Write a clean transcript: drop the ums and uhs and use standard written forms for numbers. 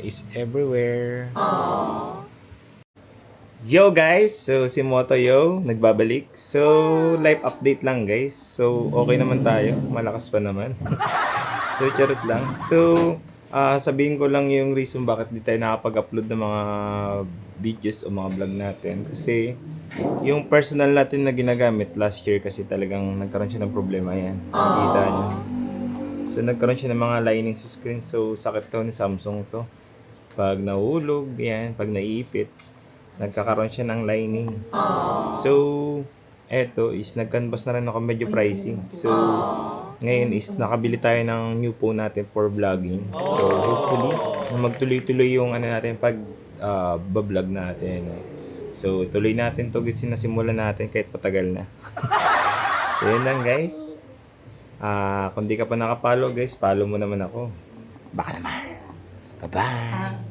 is everywhere. Yo guys, so si Moto Yo nagbabalik. So live update lang guys. So okay naman tayo, malakas pa naman. So charot lang. So sabihin ko lang yung reason bakit di tayo nakapag-upload ng mga videos o mga vlog natin. Kasi yung personal natin na ginagamit last year kasi talagang nagkaroon siya ng problema yan. Nakikita nyo. So nagkaroon siya ng mga lining sa screen. So sakit to ni Samsung to. Pag nahulog, yan, pag naiipit, nagkakaroon siya ng lining. So eto is nag-canvas na rin ako, medyo pricey. So ngayon is nakabili tayo ng new phone natin for vlogging. So hopefully na magtuloy-tuloy yung ano natin pag bablog natin. So tuloy natin to guys, sinasimulan natin kahit patagal na. So yun lang guys. Kung di ka pa nakapollow guys, follow mo naman ako. Baka naman. Bye-bye.